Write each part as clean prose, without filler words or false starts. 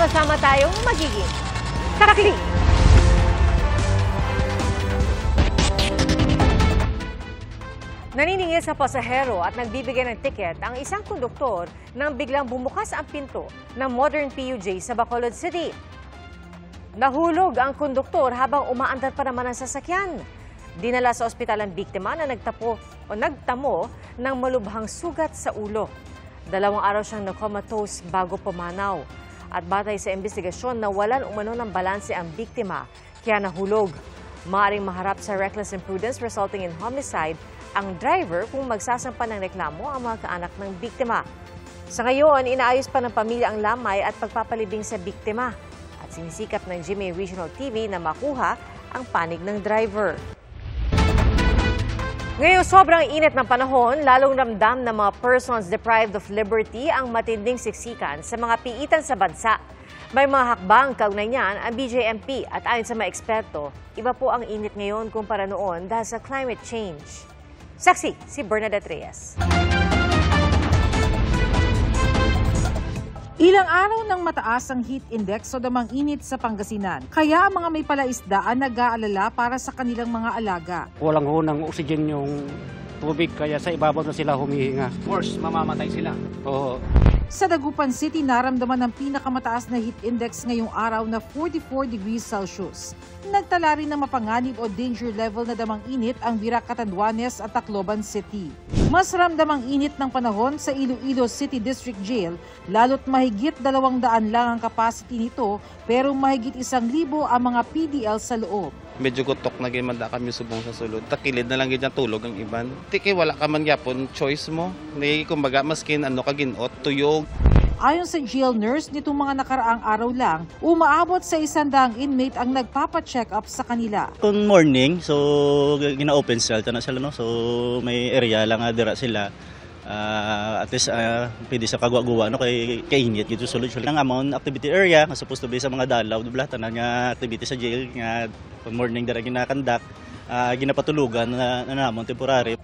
Sama-sama tayong magiging karakli. Naniningil sa pasahero at nagbibigay ng tiket ang isang konduktor nang biglang bumukas ang pinto ng Modern PUJ sa Bacolod City. Nahulog ang konduktor habang umaandar pa naman ang sasakyan. Dinala sa ospital ang biktima na nagtamo ng malubhang sugat sa ulo. 2 araw siyang na-comatose bago pumanaw. At batay sa investigasyon, nawalan umano ng balanse ang biktima kaya nahulog. Maaaring maharap sa reckless imprudence resulting in homicide ang driver kung magsasampa ng reklamo ang mga kaanak ng biktima. Sa ngayon, inaayos pa ng pamilya ang lamay at pagpapalibing sa biktima. At sinisikap ng GMA Regional TV na makuha ang panig ng driver. Ngayon, sobrang init ng panahon, lalong ramdam ng mga persons deprived of liberty ang matinding siksikan sa mga piitan sa bansa. May mga hakbang kaugnay niyan ang BJMP at ayon sa mga eksperto, iba po ang init ngayon kumpara noon dahil sa climate change. Saksi si Bernadette Reyes. Ilang araw nang mataas ang heat index o damang init sa Pangasinan. Kaya ang mga may palaisdaan nag-aalala para sa kanilang mga alaga. Walang hunang oxygen yung tubig kaya sa ibabaw na sila humihinga. Of course, mamamatay sila. Oo. Sa Dagupan City, naramdaman ng pinakamataas na heat index ngayong araw na 44 degrees Celsius. Nagtala rin ng mapanganib o danger level na damang init ang Virac, Catanduanes at Tacloban City. Mas ramdam ang init ng panahon sa Iloilo City District Jail, lalo't mahigit 200 lang ang capacity nito pero mahigit 1,000 ang mga PDL sa loob. Medyo gutok na gimanda kami subong sa sulod. Takilid na lang gid tulog ang iban. Tiki wala ka man gyapon choice mo. Ni kumbaga maskin ano ka ginot tuyog. Ayon sa jail nurse, nitong mga nakaraang araw lang, umaabot sa 100 inmate ang nagpapa-check up sa kanila. Kung morning, so gina-open cell na sila, no? So may area lang dira sila. At least pwede sa kagwa-guwa no kay kainit gito sulod ang amount activity area nga supposed to be sa mga dalaw dubla tanan nga activity sa jail nga morning dira ginakandak ginapatulugan na namon temporary.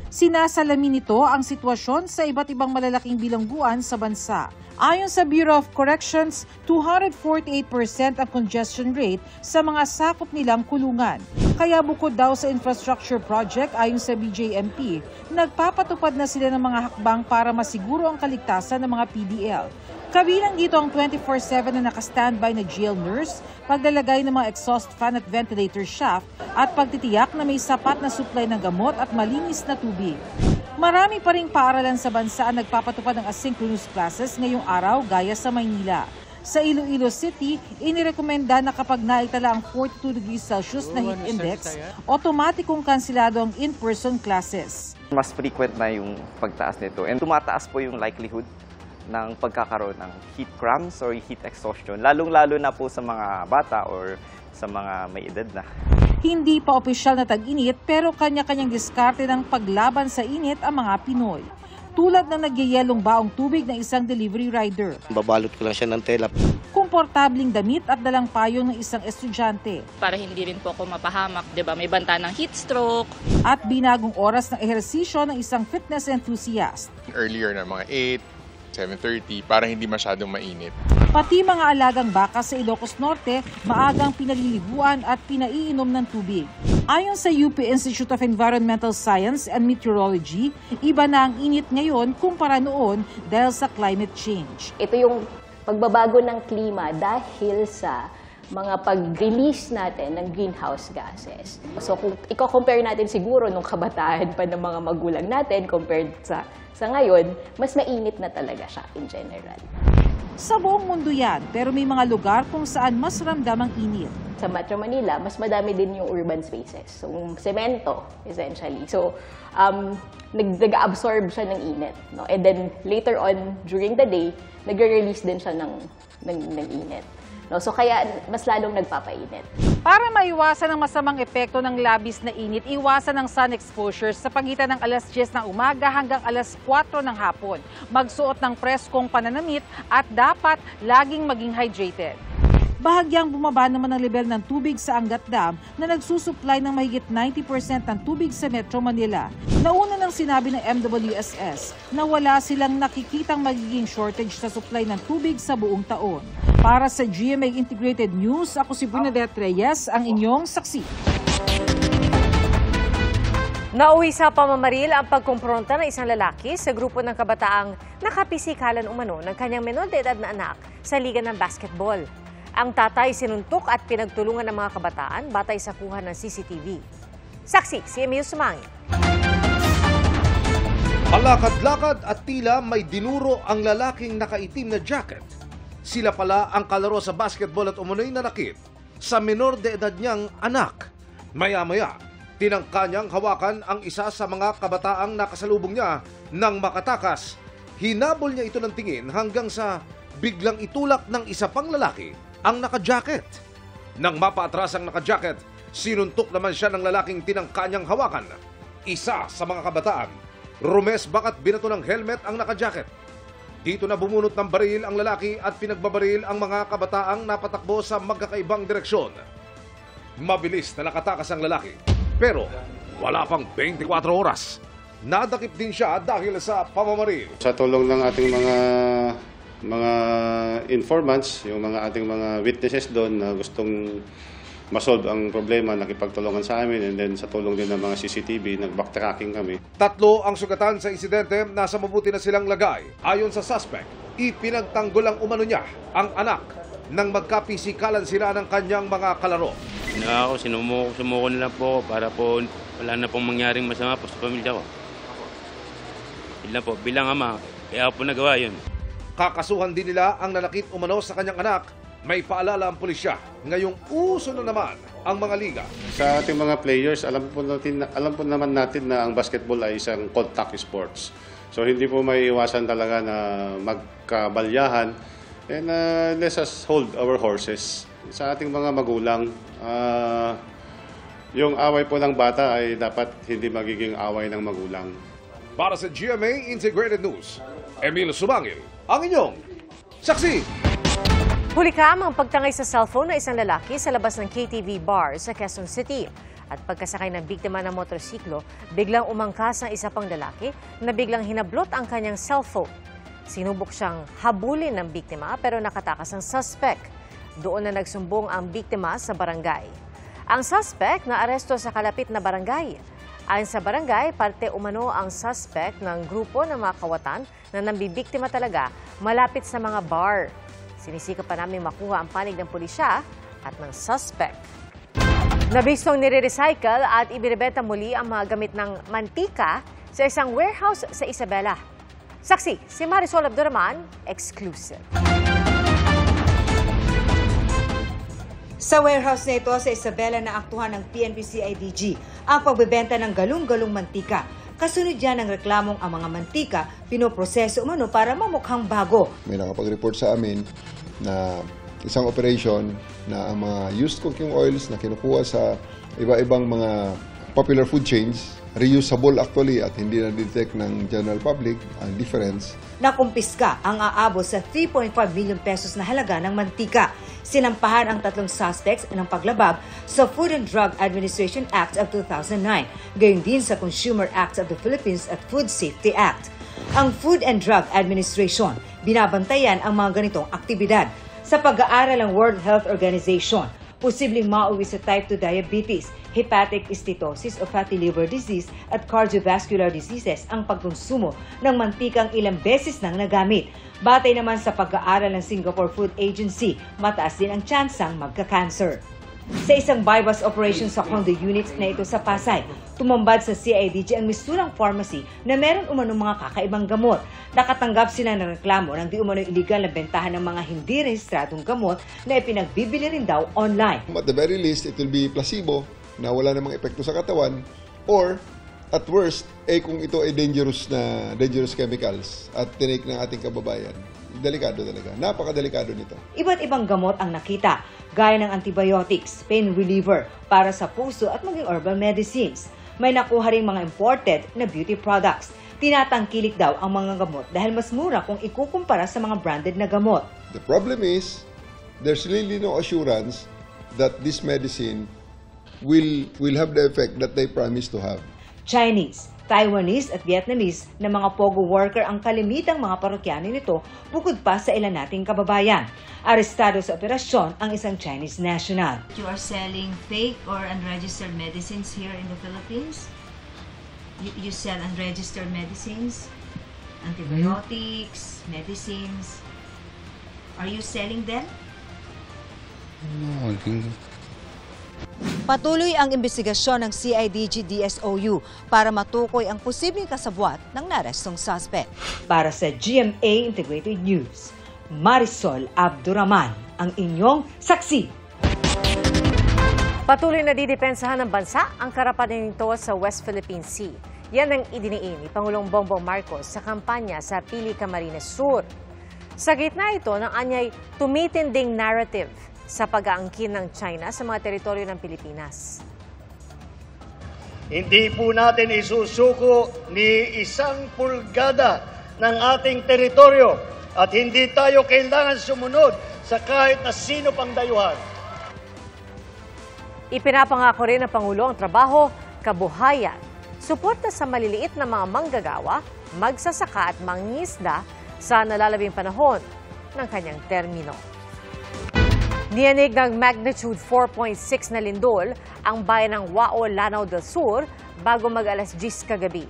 Sinasalamin nito ang sitwasyon sa iba't ibang malalaking bilangguan sa bansa. Ayon sa Bureau of Corrections, 248% ang congestion rate sa mga sakop nilang kulungan. Kaya bukod daw sa infrastructure project, ayon sa BJMP, nagpapatupad na sila ng mga hakbang para masiguro ang kaligtasan ng mga PDL. Kabilang dito ang 24/7 na naka-standby na jail nurse, paglalagay ng mga exhaust fan at ventilator shaft, at pagtitiyak na may sapat na supply ng gamot at malinis na tubig. Marami pa ring paaralan sa bansa ang nagpapatupad ng asynchronous classes ngayong araw gaya sa Maynila. Sa Iloilo City, inirekomenda na kapag naitala ang 42 degrees Celsius na heat index, otomatikong kansilado ang in-person classes. Mas frequent na yung pagtaas nito and tumataas po yung likelihood ng pagkakaroon ng heat cramps or heat exhaustion, lalong-lalo na po sa mga bata or sa mga may edad na. Hindi pa opisyal na tag-init pero kanya-kanyang diskarte ng paglaban sa init ang mga Pinoy. Tulad ng nagyayelong baong tubig ng isang delivery rider. Babalot ko lang siya ng tela. Komportabling damit at dalang payong ng isang estudyante. Para hindi rin po ako mapahamak, 'di ba? May banta ng heat stroke. At binagong oras ng ehersisyo ng isang fitness enthusiast. Earlier na mga 7:30 para hindi masyadong mainit. Pati mga alagang baka sa Ilocos Norte, maagang pinaliliguan at pinaiinom ng tubig. Ayon sa UP Institute of Environmental Science and Meteorology, iba na ang init ngayon kumpara noon dahil sa climate change. Ito yung pagbabago ng klima dahil sa mga pag-release natin ng greenhouse gases. So kung i-compare natin siguro nung kabataan pa ng mga magulang natin compared sa ngayon, mas mainit na talaga siya in general. Sa buong mundo yan, pero may mga lugar kung saan mas ramdam ang init. Sa Metro Manila, mas madami din yung urban spaces. So, semento, essentially. So, nag-absorb siya ng init. No? And then, later on, during the day, nag-release din siya ng init. No? So kaya mas lalong nagpapainit. Para maiwasan ang masamang epekto ng labis na init, iwasan ang sun exposure sa pagitan ng alas 10 ng umaga hanggang alas 4 ng hapon. Magsuot ng preskong pananamit at dapat laging maging hydrated. Bahagyang bumaba naman ang level ng tubig sa Angat Dam na nagsusupply ng mahigit 90% ng tubig sa Metro Manila. Nauna nang sinabi ng MWSS na wala silang nakikitang magiging shortage sa supply ng tubig sa buong taon. Para sa GMA Integrated News, ako si Bernadette Reyes, ang inyong saksi. Nauwi sa pamamaril ang pagkumpronta ng isang lalaki sa grupo ng kabataang nakapisikalan umano ng kanyang menor de edad na anak sa liga ng basketball. Ang tatay sinuntok at pinagtulungan ng mga kabataan batay sa kuha ng CCTV. Saksi, si Emil Sumangil. Palakad-lakad at tila may dinuro ang lalaking nakaitim na jacket. Sila pala ang kalaro sa basketball at umunoy na nakit sa menor de edad niyang anak. Maya-maya, tinangka niyang hawakan ang isa sa mga kabataang nakasalubong niya nang makatakas. Hinabol niya ito ng tingin hanggang sa biglang itulak ng isa pang lalaki ang naka-jacket. Nang mapaatras ang naka-jacket, sinuntok naman siya ng lalaking tinangka niyang hawakan. Isa sa mga kabataan, rumesbak at binato ng helmet ang naka-jacket. Dito na bumunot ng baril ang lalaki at pinagbabaril ang mga kabataang napatakbo sa magkakaibang direksyon. Mabilis na nakatakas ang lalaki, pero wala pang 24 oras. Nadakip din siya dahil sa pamamaril. Sa tulong ng ating mga informants, yung ating mga witnesses doon na gustong masolve ang problema, nakipagtulungan sa amin, and then sa tulong din ng mga CCTV, nag-backtracking kami. 3 ang sugatan sa insidente, nasa mabuti na silang lagay. Ayon sa suspect, ipinagtanggol ang umano niya, ang anak, nang magkapisikalan sila ng kanyang mga kalaro. Sumuko na lang po para po wala na pong mangyaring masama po sa pamilya ko. Yun po, bilang ama, kaya po nagawa yun. Kakasuhan din nila ang nanakit umano sa kanyang anak. May paalala ang pulisya. Ngayong uso na naman ang mga liga. Sa ating mga players, alam po naman natin na ang basketball ay isang contact sports. So hindi po may iwasan talaga na magkabalyahan. And let's us hold our horses. Sa ating mga magulang, yung away po ng bata ay dapat hindi magiging away ng magulang. Para sa GMA Integrated News, Emil Sumangil, ang inyong saksi. Hulikam ang pagtangay sa cellphone ng isang lalaki sa labas ng KTV bar sa Quezon City. At pagkasakay ng biktima ng motorsiklo, biglang umangkas ang isa pang lalaki na biglang hinablot ang kanyang cellphone. Sinubok siyang habulin ng biktima pero nakatakas ang suspect. Doon na nagsumbong ang biktima sa barangay. Ang suspect na aresto sa kalapit na barangay. Ayon sa barangay, parte umano ang suspect ng grupo ng mga kawatan na nambibiktima talaga malapit sa mga bar. Sinisika pa namin makuha ang panig ng pulisya at ng suspect. Nabistong nire-recycle at ibinebenta muli ang mga gamit ng mantika sa isang warehouse sa Isabela. Saksi, si Marisol Abduraman, exclusive. Sa warehouse na ito sa Isabela na aktuhan ng PNP-CIDG ang pagbebenta ng galong-galong mantika. Kasunod yan ng reklamong ang mga mantika pinoproseso umano para mamukhang bago. May nakapag-report sa amin na isang operation na ang mga used cooking oils na kinukuha sa iba-ibang mga popular food chains, reusable actually at hindi na-detect ng general public ang difference. Nakumpiska ang aabot sa 3.5 million pesos na halaga ng mantika. Sinampahan ang 3 suspects ng paglabag sa Food and Drug Administration Act of 2009, gayon din sa Consumer Act of the Philippines at Food Safety Act. Ang Food and Drug Administration, binabantayan ang mga ganitong aktibidad. Sa pag-aaral ng World Health Organization, posibleng mauwi sa type 2 diabetes, hepatic steatosis o fatty liver disease at cardiovascular diseases ang pagkonsumo ng mantikang ilang beses nang nagamit. Batay naman sa pag-aaral ng Singapore Food Agency, mataas din ang tsansang magka-cancer. Sa isang bypass operation sa condo units na ito sa Pasay, tumambad sa CIDG ang mistulang pharmacy na meron umanong mga kakaibang gamot. Nakatanggap sila ng reklamo ng di umanong illegal na bentahan ng mga hindi rehistradong gamot na ipinagbibili rin daw online. At the very least, it will be placebo na wala namang epekto sa katawan, or at worst, kung ito ay dangerous chemicals at tinake ng ating kababayan. Delikado talaga. Napakadelikado nito. Iba't ibang gamot ang nakita, gaya ng antibiotics, pain reliever, para sa puso at maging herbal medicines. May nakuha ring mga imported na beauty products. Tinatangkilik daw ang mga gamot dahil mas mura kung ikukumpara sa mga branded na gamot. The problem is, there's really no assurance that this medicine will have the effect that they promise to have. Chinese, Taiwanese at Vietnamese na mga POGO worker ang kalimitang mga parokyano nito bukod pa sa ilan nating kababayan. Arestado sa operasyon ang isang Chinese national. You are selling fake or unregistered medicines here in the Philippines? You sell unregistered medicines? Antibiotics, medicines? Are you selling them? No, I think Patuloy ang investigasyon ng CIDG-DSOU para matukoy ang posibleng kasabwat ng narestong suspect. Para sa GMA Integrated News, Marisol Abduraman, ang inyong saksi. Patuloy na didepensahan ng bansa ang karapatan nito sa West Philippine Sea. Yan ang idiniin ni Pangulong Bongbong Marcos sa kampanya sa Pili, Camarines Sur. Sa gitna ito ng anyay tumitinding narrative sa pag-aangkin ng China sa mga teritoryo ng Pilipinas. Hindi po natin isusuko ni isang pulgada ng ating teritoryo at hindi tayo kailangan sumunod sa kahit na sino pang dayuhan. Ipinapangako rin ng Pangulo ang trabaho, kabuhayan, suporta sa maliliit na mga manggagawa, magsasaka at mangingisda sa nalalabing panahon ng kanyang termino. Niyanig ng magnitude 4.6 na lindol ang bayan ng Wao, Lanao del Sur bago mag-alas 10 kagabi.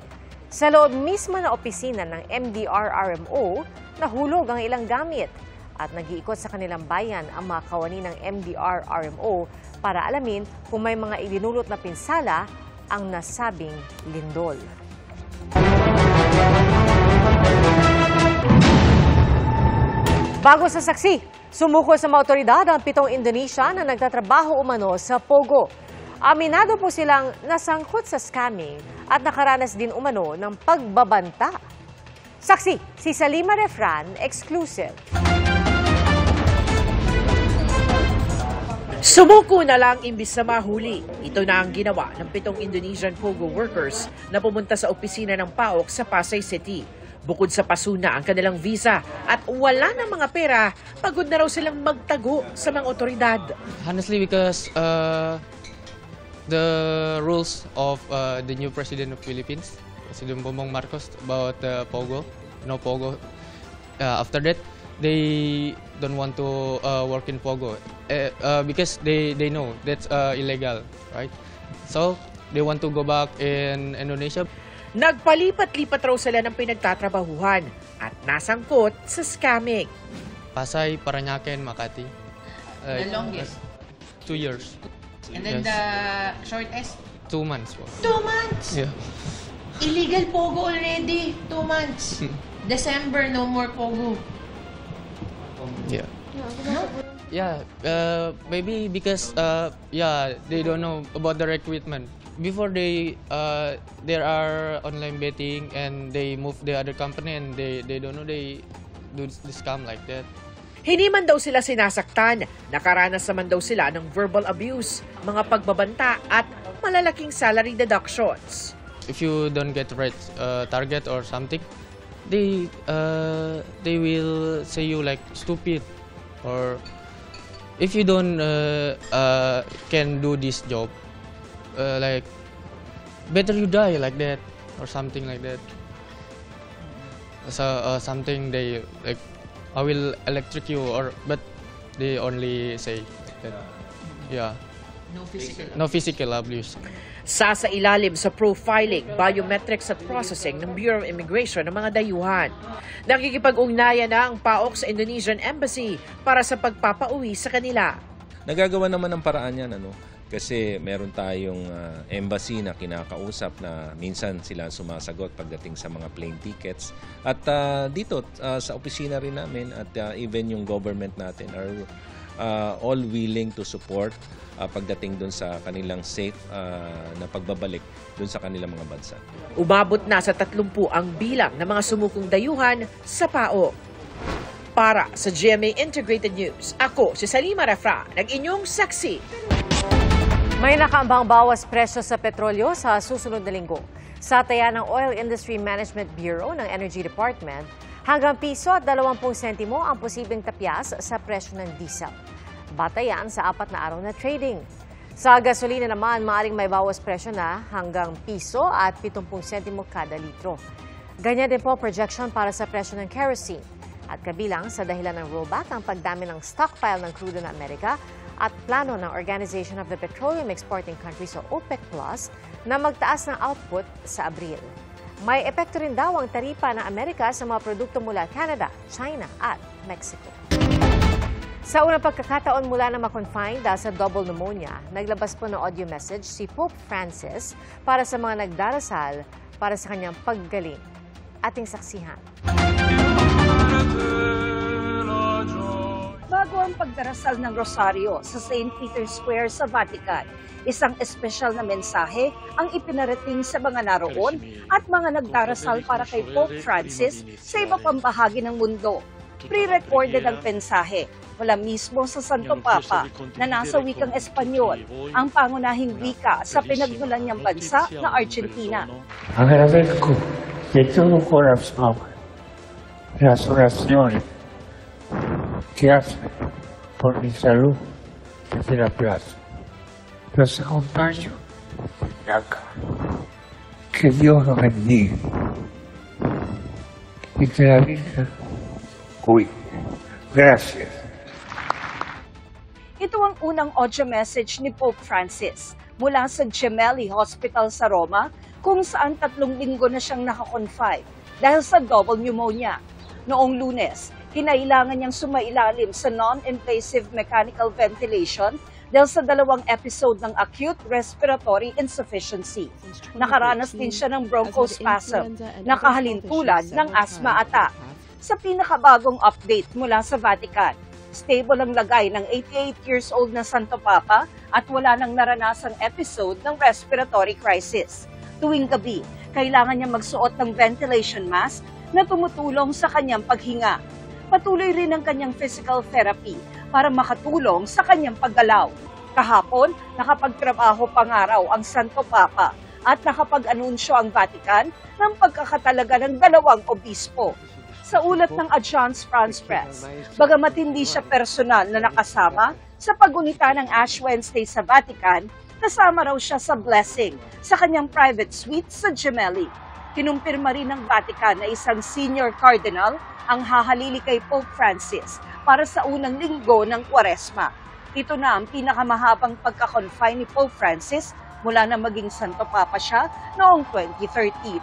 Sa loob mismo na opisina ng MDR-RMO, nahulog ang ilang gamit at nag-iikot sa kanilang bayan ang mga kawani ng MDR-RMO para alamin kung may mga idinulot na pinsala ang nasabing lindol. Bago sa saksi, sumuko sa mga otoridad ang 7 Indonesia na nagtatrabaho umano sa POGO. Aminado po silang nasangkot sa scamming at nakaranas din umano ng pagbabanta. Saksi, si Salima Refran, exclusive. Sumuko na lang imbis na mahuli. Ito na ang ginawa ng 7 Indonesian POGO workers na pumunta sa opisina ng PAOK sa Pasay City. Bukod sa pasuna ang kanilang visa at wala na mga pera, pagod na raw silang magtago sa mga otoridad. Honestly, because the rules of the new president of Philippines, President Bongbong Marcos, about POGO, no POGO. After that, they don't want to work in POGO because they know that's illegal, right? So they want to go back in Indonesia. Nagpalipat-lipat raw sila ng pinagtatrabahuhan at nasangkot sa scamming. Pasay, Parañaque, Makati. The longest? 2 years. And then Yes. the shortest? 2 months. 2 months? Yeah. Illegal POGO already. 2 months. December, no more POGO. Yeah. Yeah, maybe because they don't know about the recruitment. Before there are online betting and they move the other company and they don't know they do the scam like that. Hindi man daw sila sinasaktan, nakaranas naman daw sila ng verbal abuse, mga pagbabanta at malalaking salary deductions. If you don't get right target or something, they will say you like stupid, or if you don't can do this job, like better you die like that or something like that. So something they like, I will electric you, or but they only say that, yeah. No physical abuse. Sa ilalim sa profiling, biometrics at processing ng Bureau of Immigration ng mga dayuhan. Nakikipag-ugnayan na ang PAOK sa Indonesian Embassy para sa pagpapauwi sa kanila. Nagagawa naman ng paraan yan, kasi meron tayong embassy na kinakausap na minsan sila sumasagot pagdating sa mga plane tickets. At dito sa opisina rin namin at even yung government natin are all willing to support pagdating dun sa kanilang safe na pagbabalik dun sa kanilang mga bansa. Umabot na sa 30 ang bilang ng mga sumukong dayuhan sa PAOK. Para sa GMA Integrated News, ako si Salima Refran, nag-inyong saksi. May nakaambang bawas presyo sa petrolyo sa susunod na linggo. Sa taya ng Oil Industry Management Bureau ng Energy Department, hanggang piso at 20 sentimo ang posibleng tapyas sa presyo ng diesel. Batayan sa 4 na araw na trading. Sa gasolina naman, maaaring may bawas presyo na hanggang piso at 70 sentimo kada litro. Ganyan din po projection para sa presyo ng kerosene. At kabilang sa dahilan ng rollback ang pagdami ng stockpile ng crudo na Amerika at plano ng Organization of the Petroleum Exporting Countries o OPEC Plus na magtaas ng output sa Abril. May epekto rin daw ang taripa ng Amerika sa mga produkto mula Canada, China at Mexico. Sa unang pagkakataon mula na ma-confine dahil sa double pneumonia, naglabas po ng audio message si Pope Francis para sa mga nagdarasal para sa kanyang paggaling. Ating saksihan. Bago ang pagdarasal ng Rosaryo sa St. Peter's Square sa Vatican, isang espesyal na mensahe ang ipinarating sa mga naroon at mga nagdarasal para kay Pope Francis sa iba pang bahagi ng mundo. Pre-recorded ang mensahe mula mismo sa Santo Papa na nasa wikang Espanyol, ang pangunahing wika sa pinagmulan niyang bansa na Argentina. Agradezco de todo corazón las oraciones que hace por mi salud desde la plaza. Los acompaño de acá. Que Dios los bendiga y que la Virgen cuide. Gracias. Ito ang unang audio message ni Pope Francis mula sa Gemelli Hospital sa Roma, kung saan 3 linggo na siyang nakakonfine dahil sa double pneumonia. Noong Lunes, kinailangan niyang sumailalim sa non-invasive mechanical ventilation dahil sa 2 episode ng acute respiratory insufficiency. Nakaranas din siya ng bronchospasm, nakahalintulad ng asthma attack. Sa pinakabagong update mula sa Vatican, stable ang lagay ng 88 years old na Santo Papa at wala nang naranasang episode ng respiratory crisis. Tuwing gabi, kailangan niya magsuot ng ventilation mask na tumutulong sa kanyang paghinga. Patuloy rin ang kanyang physical therapy para makatulong sa kanyang paggalaw. Kahapon, nakapagtrabaho pangaraw ang Santo Papa at nakapag-anunsyo ang Vatican ng pagkakatalaga ng 2 obispo. Sa ulat ng Agence France-Presse, bagamat hindi siya personal na nakasama sa pagunita ng Ash Wednesday sa Vatican, kasama raw siya sa blessing sa kanyang private suite sa Gemelli. Kinumpirma rin ng Vatican na isang senior cardinal ang hahalili kay Pope Francis para sa unang linggo ng Kwaresma. Ito na ang pinakamahabang pagka-confine ni Pope Francis mula na maging Santo Papa siya noong 2013.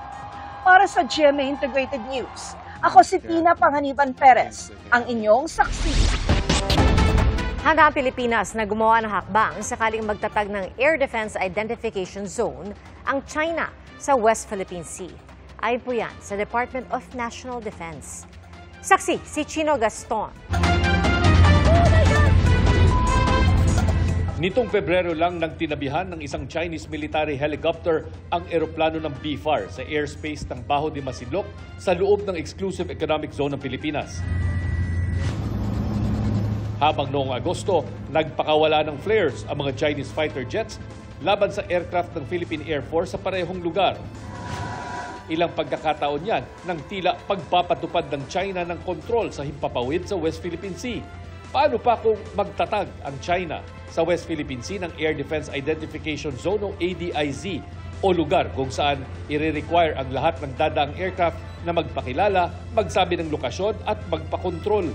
Para sa GMA Integrated News, ako si Tina Panganiban Perez, ang inyong saksi. Handa ang Pilipinas na gumawa ng hakbang sakaling magtatag ng Air Defense Identification Zone ang China sa West Philippine Sea. Ayon po yan sa Department of National Defense. Saksi si Chino Gaston. Nitong Pebrero lang nang tinabihan ng isang Chinese military helicopter ang eroplano ng BFAR sa airspace ng Bajo de Masinloc sa loob ng Exclusive Economic Zone ng Pilipinas. Habang noong Agosto, nagpakawala ng flares ang mga Chinese fighter jets laban sa aircraft ng Philippine Air Force sa parehong lugar. Ilang pagkakataon yan nang tila pagpapatupad ng China ng kontrol sa himpapawid sa West Philippine Sea. Paano pa kung magtatag ang China sa West Philippine Sea ng Air Defense Identification Zone o ADIZ o lugar kung saan i-require ang lahat ng dadaang aircraft na magpakilala, magsabi ng lokasyon at magpakontrol.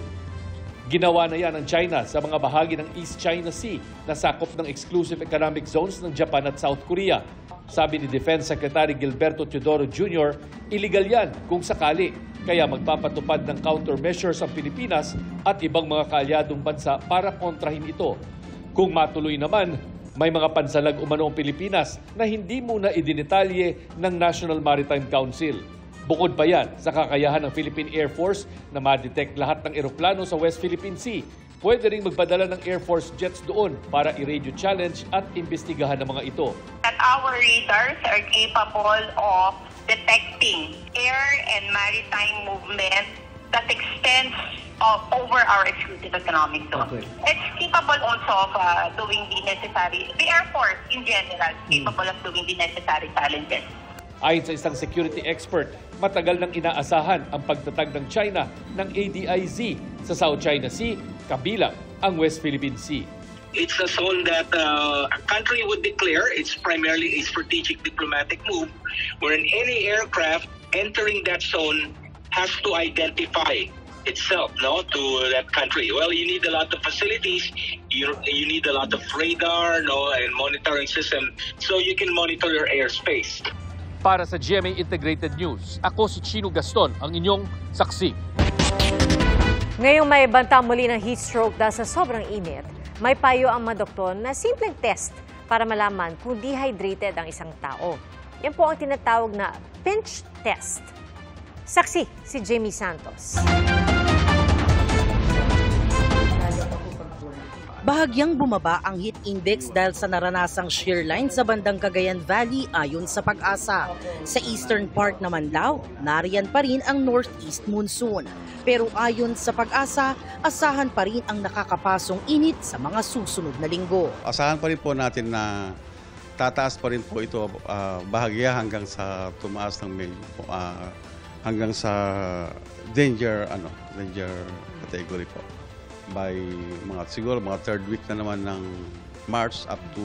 Ginawa na yan ng China sa mga bahagi ng East China Sea na sakop ng exclusive economic zones ng Japan at South Korea. Sabi ni Defense Secretary Gilberto Teodoro Jr., illegal yan kung sakali. Kaya magpapatupad ng countermeasures ang Pilipinas at ibang mga kaalyadong bansa para kontrahin ito. Kung matuloy naman, may mga pansalag umano ang Pilipinas na hindi muna idinetalye ng National Maritime Council. Bukod pa yan sa kakayahan ng Philippine Air Force na ma-detect lahat ng eroplano sa West Philippine Sea, pwede ring magpadala ng Air Force jets doon para i-radio challenge at imbestigahan ng mga ito. That our radars are capable of detecting air and maritime movement that extends over our exclusive economic zone. Okay. It's capable also of doing the necessary, the Air Force in general, capable of doing the necessary challenges. Ayon sa isang security expert, matagal nang inaasahan ang pagtatag ng China ng ADIZ sa South China Sea, kabilang ang West Philippine Sea. It's a zone that a country would declare. It's primarily a strategic diplomatic move wherein any aircraft entering that zone has to identify itself to that country. Well, you need a lot of facilities. You need a lot of radar and monitoring system so you can monitor your airspace. Para sa GMA Integrated News, ako si Chino Gaston, ang inyong saksi. Ngayong may banta muli ng heat stroke dahil sa sobrang init, may payo ang mga doktor na simpleng test para malaman kung dehydrated ang isang tao. Yan po ang tinatawag na pinch test. Saksi si Jamie Santos. Bahagyang bumaba ang heat index dahil sa naranasang shear line sa bandang Cagayan Valley ayon sa Pag-asa. Sa eastern part naman daw, nariyan pa rin ang northeast monsoon. Pero ayon sa Pag-asa, asahan pa rin ang nakakapasong init sa mga susunod na linggo. Asahan pa rin po natin na tataas pa rin po ito bahagya hanggang sa tumaas ng medyo hanggang sa danger category po. By siguro mga third week na naman ng March up to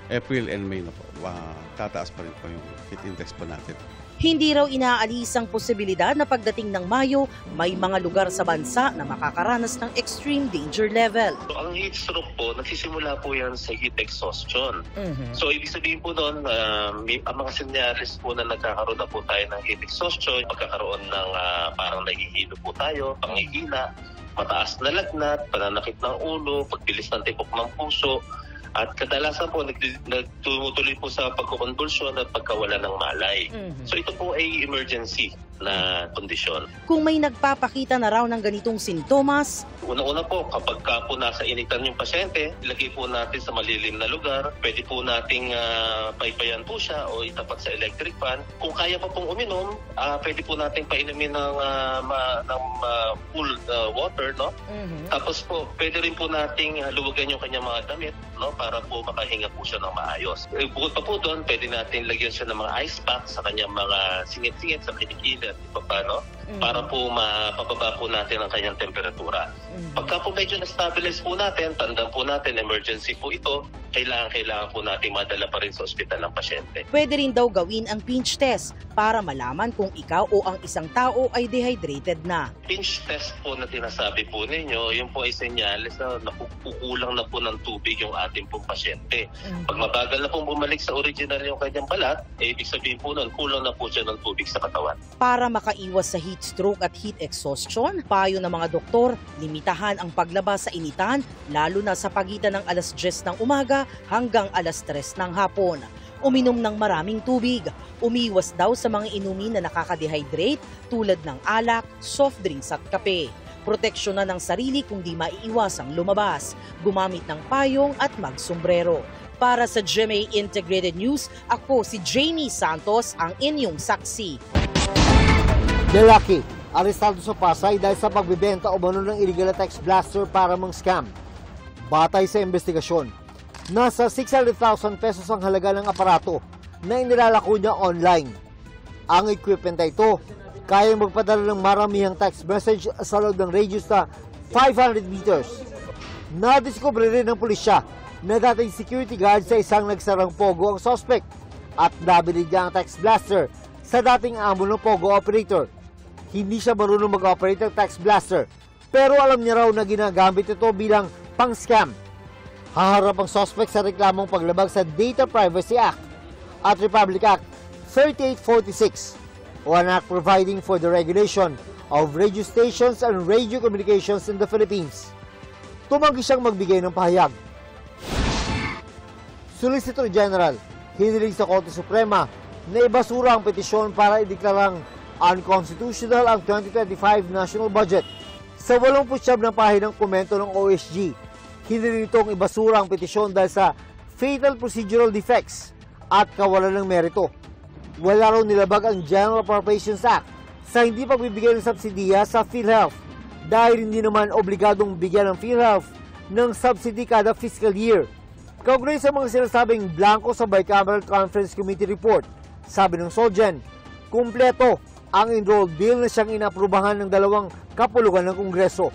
April and May na po. Tataas pa rin po yung heat index po natin. Hindi raw inaalis ang posibilidad na pagdating ng Mayo, may mga lugar sa bansa na makakaranas ng extreme danger level. So, ang heat stroke po, nagsisimula po yan sa heat exhaustion. So, ibig sabihin po doon, ang mga senyales po na nagkakaroon na po tayo ng heat exhaustion, pagkakaroon ng parang nahihilo po tayo, pangihina, mataas na lagnat, pananakit ng ulo, pagbilis ng tibok ng puso, at kadalasan po nagtumutuloy po sa pagkukonvulsyon at pagkawala ng malay. So ito po ay emergency na kondisyon. Kung may nagpapakita na raw ng ganitong sintomas, una-una po, kapag po nasa initan yung pasyente, ilagay po natin sa malilim na lugar, pwede po nating paypayan po siya o itapat sa electric fan. Kung kaya pa pong uminom, pwede po nating painumin ng cool water, no? Tapos po, pwede rin po nating luwagan yung kanyang mga damit, no? Para po makahinga po siya ng maayos. Bukod pa po doon, pwede natin lagyan siya ng mga ice pack sa kanyang mga singit-singit sa kinikili at iba pa, no? Para po mapababa po natin ang kanyang temperatura. Pagka po medyo na-stabilize po natin, tandaan po natin, emergency po ito, kailangan po natin madala pa rin sa ospital ng pasyente. Pwede rin daw gawin ang pinch test para malaman kung ikaw o ang isang tao ay dehydrated na. Pinch test po na tinasabi po ninyo, yun po ay senyales na nakukulang na po ng tubig yung ating pong pasyente. Pag mabagal na pong bumalik sa original yung kanyang balat, ibig sabihin po nun, kulang na po siya ng tubig sa katawan. Para makaiwas sa heat stroke at heat exhaustion, payo ng mga doktor, limitahan ang paglabas sa initan, lalo na sa pagitan ng alas 10 ng umaga hanggang alas 3 ng hapon. Uminom ng maraming tubig, umiwas daw sa mga inumin na nakaka-dehydrate tulad ng alak, soft drinks at kape. Proteksyonan ng sarili kung di maiiwasang lumabas, gumamit ng payong at magsombrero. Para sa GMA Integrated News, ako si Jamie Santos, ang inyong saksi. Lalaki, arestado sa Pasay dahil sa pagbibenta o umano ng illegal text blaster para mang-scam. Batay sa investigasyon, nasa 600,000 pesos ang halaga ng aparato na inilalako niya online. Ang equipment na ito, kayang magpadala ng maramihang text message sa loob ng radius na 500 meters. Nadiskubre rin ng pulisya na dating security guard sa isang nagsarang Pogo ang suspect at nabili niya ang text blaster sa dating amo ng Pogo operator. Hindi siya marunong mag-operate ng text blaster, pero alam niya raw na ginagamit ito bilang pang-scam. Haharap ang suspect sa reklamong paglabag sa Data Privacy Act at Republic Act 3846 o an act providing for the regulation of radio stations and radio communications in the Philippines. Tumanggi siyang magbigay ng pahayag. Solicitor General, hiniling sa Korte Suprema na ibasura ang petisyon para ideklarang unconstitutional ang 2025 national budget. Sa 89 na pahinang komento ng OSG, hiniling itong ibasura ang petisyon dahil sa fatal procedural defects at kawalan ng merito. Wala raw nilabag ang General Appropriations Act sa hindi pagbibigay ng subsidiya sa PhilHealth dahil hindi naman obligadong bigyan ng PhilHealth ng subsidy kada fiscal year. Kaugnay sa mga sinasabing blanco sa Bicameral Conference Committee report, sabi ng SOGEN, kumpleto ang enrolled bill na siyang inaprubahan ng dalawang kapulugan ng Kongreso.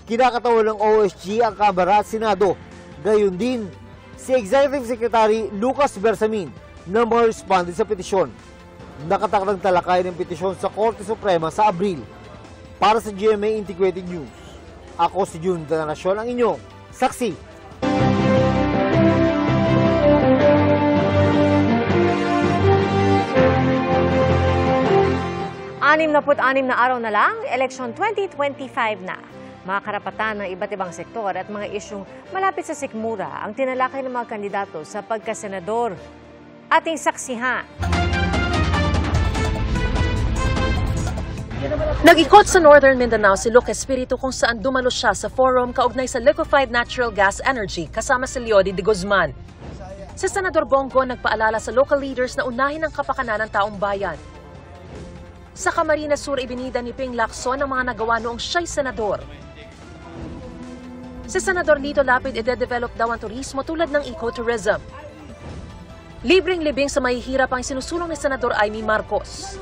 Kinakatawan ng OSG ang Kamara at Senado. Gayon din si Executive Secretary Lucas Bersamin na mga respondent sa petisyon. Nakatakdang talakay ng petisyon sa Korte Suprema sa Abril. Para sa GMA Integrated News, ako si Jun Danasyon, ang inyong saksi. 66 na araw na lang, eleksyon 2025 na. Mga karapatan ng iba't ibang sektor at mga isyong malapit sa sikmura ang tinalakay ng mga kandidato sa pagkasenador. Ating saksihan. Nag-ikot sa Northern Mindanao si Luke Espiritu kung saan dumalo siya sa forum kaugnay sa liquefied natural gas energy kasama si Leody de Guzman. Si Senador Bongo nagpaalala sa local leaders na unahin ang kapakanan ng taong bayan. Sa Camarines Sur, ibinida ni Ping Lacson ang mga nagawa noong siya'y senador. Si Senador Lito Lapid ide-develop daw ang turismo tulad ng ecotourism. Libreng libing sa mahihirap ang sinusulong ni Senador Amy Marcos.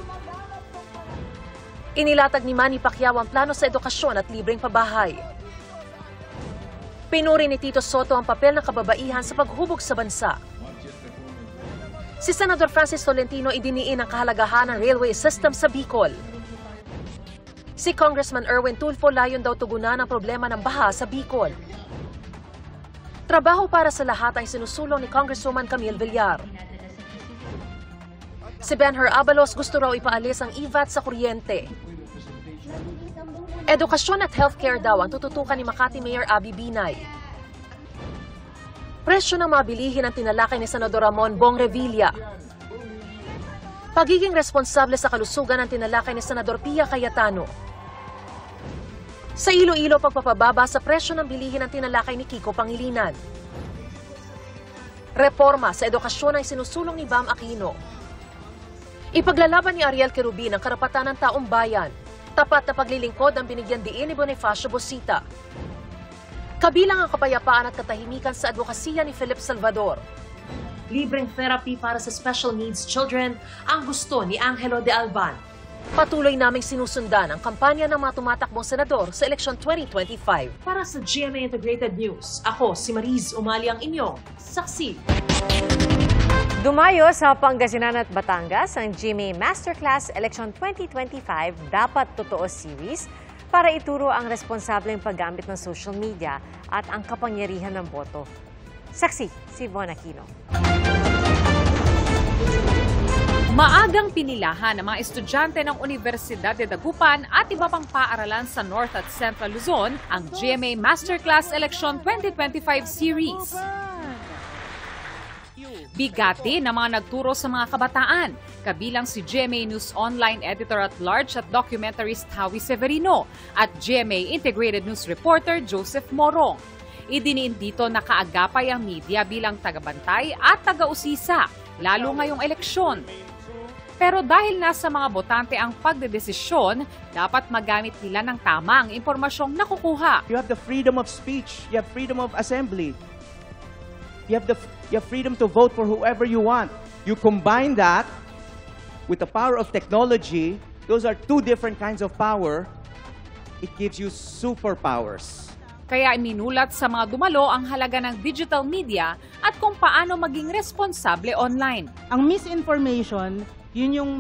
Inilatag ni Manny Pacquiao ang plano sa edukasyon at libreng pabahay. Pinuri ni Tito Soto ang papel ng kababaihan sa paghubog sa bansa. Si Senador Francis Tolentino idiniin ang kahalagahan ng railway system sa Bicol. Si Congressman Erwin Tulfo layon daw tugunan ang problema ng baha sa Bicol. Trabaho para sa lahat ang sinusulong ni Congresswoman Camille Villar. Si Benher Abalos gusto raw ipaalis ang EVAT sa kuryente. Edukasyon at healthcare daw ang tututukan ni Makati Mayor Abby Binay. Presyo ng mga bilihin ang tinalakay ni Senador Ramon Bong Revilla. Pagiging responsable sa kalusugan ang tinalakay ni Senador Pia Cayetano. Sa Iloilo, pagpapababa sa presyo ng bilihin ang tinalakay ni Kiko Pangilinan. Reforma sa edukasyon ay sinusulong ni Bam Aquino. Ipaglalaban ni Ariel Querubin ang karapatan ng taong bayan. Tapat na paglilingkod ang binigyan diin ni Bonifacio Bosita. Kabilang ang kapayapaan at katahimikan sa advokasya ni Philip Salvador. Libreng therapy para sa special needs children ang gusto ni Angelo de Alban. Patuloy naming sinusundan ang kampanya ng mga tumatakbong senador sa eleksyon 2025. Para sa GMA Integrated News, ako si Mariz Umali ang inyong saksi. Dumayo sa Pangasinan at Batangas ang GMA Masterclass Election 2025 Dapat Totoo Series para ituro ang responsableng paggamit ng social media at ang kapangyarihan ng boto. Saksi, si Von Aquino. Maagang pinilahan ng mga estudyante ng Universidad de Dagupan at iba pang paaralan sa North at Central Luzon ang GMA Masterclass Election 2025 Series. Bigati ng mga nagturo sa mga kabataan, kabilang si GMA News Online Editor-at-Large at Documentarist Howie Severino at GMA Integrated News Reporter Joseph Morong. Idiniin dito na kaagapay ang media bilang tagabantay at taga-usisa, lalo ngayong eleksyon. Pero dahil nasa mga botante ang pagdedesisyon, dapat magamit nila ng tama ang impormasyong nakukuha. You have the freedom of speech, you have freedom of assembly. You have freedom to vote for whoever you want. You combine that with the power of technology. Those are two different kinds of power. It gives you superpowers. Kaya minulat sa mga dumalo ang halaga ng digital media at kung paano maging responsable online. Ang misinformation, yun yung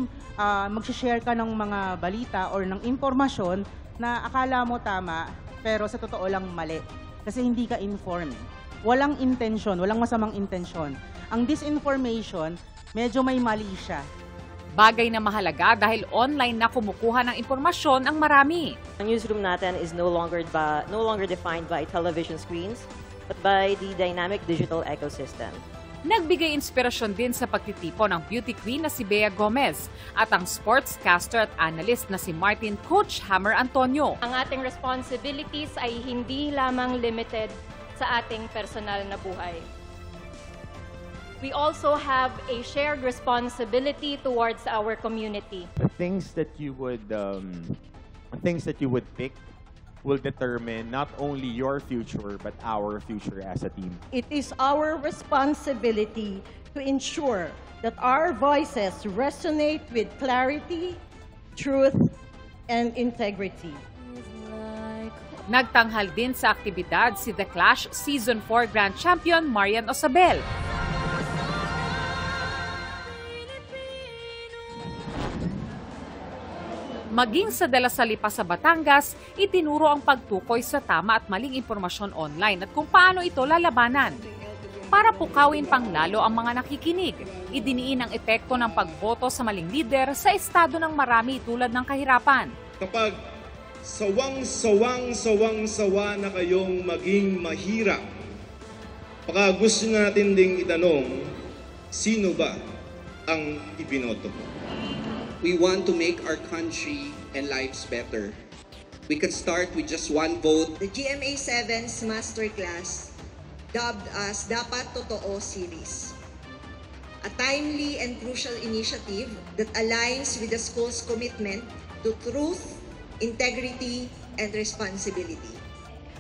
mag-share ka ng mga balita or ng impormasyon na akala mo tama pero sa totoo lang mali. Kasi hindi ka informed. Walang intensyon, walang masamang intensyon. Ang disinformation, medyo may mali siya. Bagay na mahalaga dahil online na kumukuha ng impormasyon ang marami. Ang newsroom natin is no longer defined by television screens, but by the dynamic digital ecosystem. Nagbigay inspirasyon din sa pagtitipon ng beauty queen na si Bea Gomez at ang sportscaster at analyst na si Martin Coach Hammer Antonio. Ang ating responsibilities ay hindi lamang limited sa ating personal na buhay. We also have a shared responsibility towards our community. The things that you would pick will determine not only your future but our future as a team. It is our responsibility to ensure that our voices resonate with clarity, truth, and integrity. Nagtanghal din sa aktibidad si The Clash Season 4 Grand Champion Marian Osabel. Maging sa De La Salle pa sa Batangas, itinuro ang pagtukoy sa tama at maling impormasyon online at kung paano ito lalabanan. Para pukawin pang lalo ang mga nakikinig, idiniin ang epekto ng pagboto sa maling lider sa estado ng marami tulad ng kahirapan. Kapag sawang-sawa na kayong maging mahirap, baka gusto natin ding itanong, sino ba ang ibinoto mo? We want to make our country and lives better. We can start with just one vote. The GMA 7's Masterclass, dubbed as Dapat Totoo Series. A timely and crucial initiative that aligns with the school's commitment to truth, integrity, and responsibility.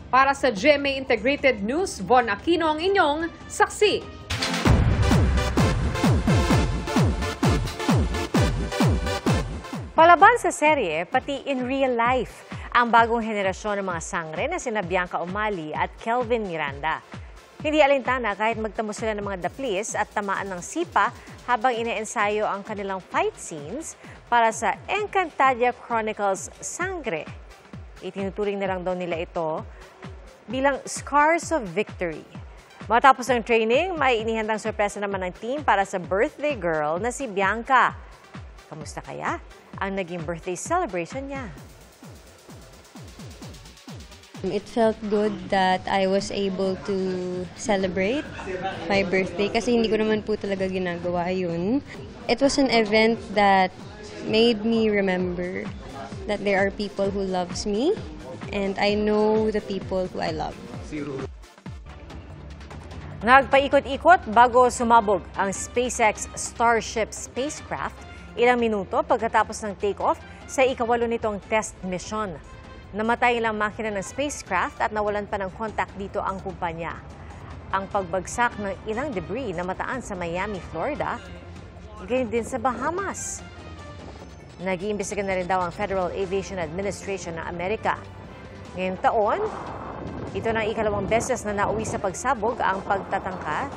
Para sa GMA Integrated News, Von Aquino ang inyong saksi. Palaban sa serye, pati in real life, ang bagong henerasyon ng mga sangre na sina Bianca Umali at Kelvin Miranda. Hindi alintana kahit magtamo sila ng mga daplis at tamaan ng sipa habang ine-ensayo ang kanilang fight scenes para sa Encantadia Chronicles Sangre. Itinuturing na lang daw nila ito bilang Scars of Victory. Matapos ang training, may inihandang sorpresa naman ng team para sa birthday girl na si Bianca. Kamusta kaya ang naging birthday celebration niya? It felt good that I was able to celebrate my birthday kasi hindi ko naman po talaga ginagawa yun. It was an event that made me remember that there are people who loves me and I know the people who I love. Nagpaikot-ikot bago sumabog ang SpaceX Starship spacecraft ilang minuto pagkatapos ng take-off sa ika-8 nitong test mission. Namatay lang makina ng spacecraft at nawalan pa ng contact dito ang kumpanya. Ang pagbagsak ng ilang debris na mataan sa Miami, Florida, gayon din sa Bahamas. Nag-iimbestiga na rin daw ang Federal Aviation Administration ng Amerika. Ngayong taon, ito na ikalawang beses na nauwi sa pagsabog ang pagtatangka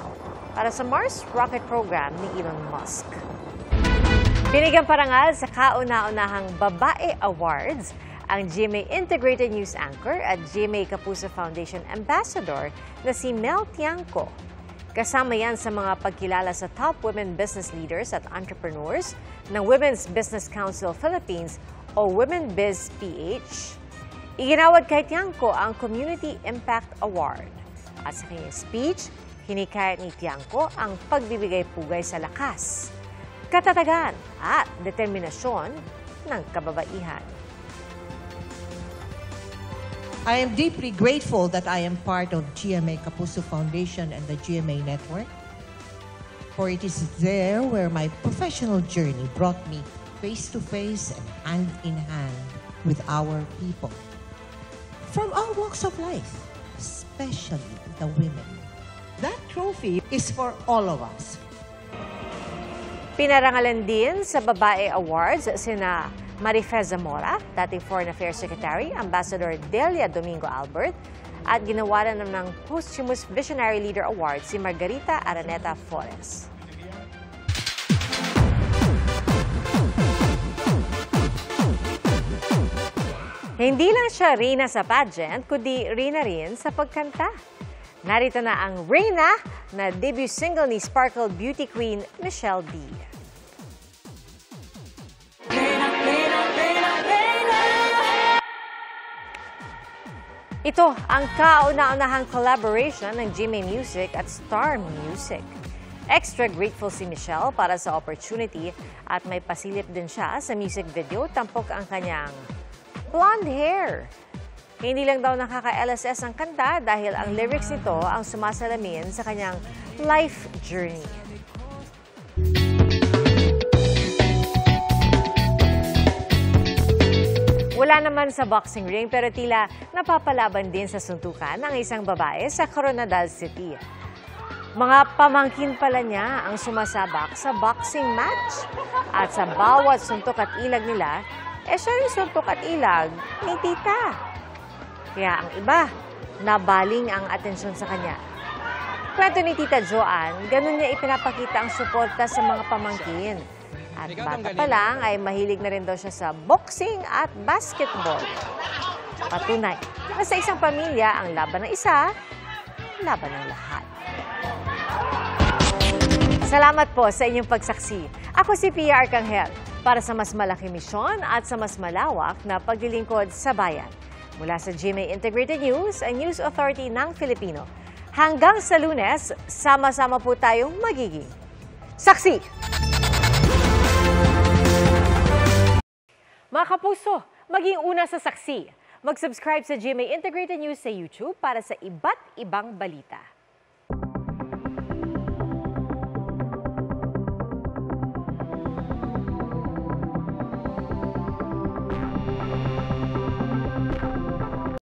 para sa Mars rocket program ni Elon Musk. Binigyang parangal sa kauna-unahang Babae Awards ang GMA Integrated News Anchor at GMA Kapuso Foundation Ambassador na si Mel Tiangco. Kasama yan sa mga pagkilala sa top women business leaders at entrepreneurs ng Women's Business Council Philippines o Women Biz PH. Iginawad kay Tiangco ang Community Impact Award. At sa kanyang speech, hinikayat ni Tiangco ang pagbibigay pugay sa lakas, katatagan at determinasyon ng kababaihan. I am deeply grateful that I am part of GMA Kapuso Foundation and the GMA Network, for it is there where my professional journey brought me face-to-face and hand-in-hand with our people. From all walks of life, especially the women. That trophy is for all of us. Pinarangalan din sa Babae Awards sina Marifez Zamora, dating Foreign Affairs Secretary, Ambassador Delia Domingo Albert, at ginawaran ng Posthumous Visionary Leader Award si Margarita Araneta Flores. Hindi lang siya reyna sa pageant, kundi reyna rin sa pagkanta. Narito na ang Reyna na debut single ni Sparkle Beauty Queen Michelle D. Ito ang kauna-unahang collaboration ng GMA Music at Star Music. Extra grateful si Michelle para sa opportunity at may pasilip din siya sa music video tampok ang kanyang blonde hair. Hindi lang daw nakaka-LSS ang kanta dahil ang lyrics nito ang sumasalamin sa kanyang life journey. Wala naman sa boxing ring pero tila napapalaban din sa suntukan ang isang babae sa Coronadal City. Mga pamangkin pala niya ang sumasabak sa boxing match at sa bawat suntok at ilag nila, siya rin suntok at ilag ni tita. Kaya ang iba, nabaling ang atensyon sa kanya. Kwento ni Tita Joanne, ganun niya ipinapakita ang suporta sa mga pamangkin. At bata pa lang ay mahilig na rin daw siya sa boxing at basketball. Patunay na sa isang pamilya, ang laban ng isa, laban ng lahat. Salamat po sa inyong pagsaksi. Ako si Pia Arcangel para sa mas malaking misyon at sa mas malawak na paglilingkod sa bayan. Mula sa GMA Integrated News, ang News Authority ng Filipino. Hanggang sa Lunes, sama-sama po tayong magiging saksi. Mga kapuso, maging una sa saksi. Mag-subscribe sa GMA Integrated News sa YouTube para sa iba't ibang balita.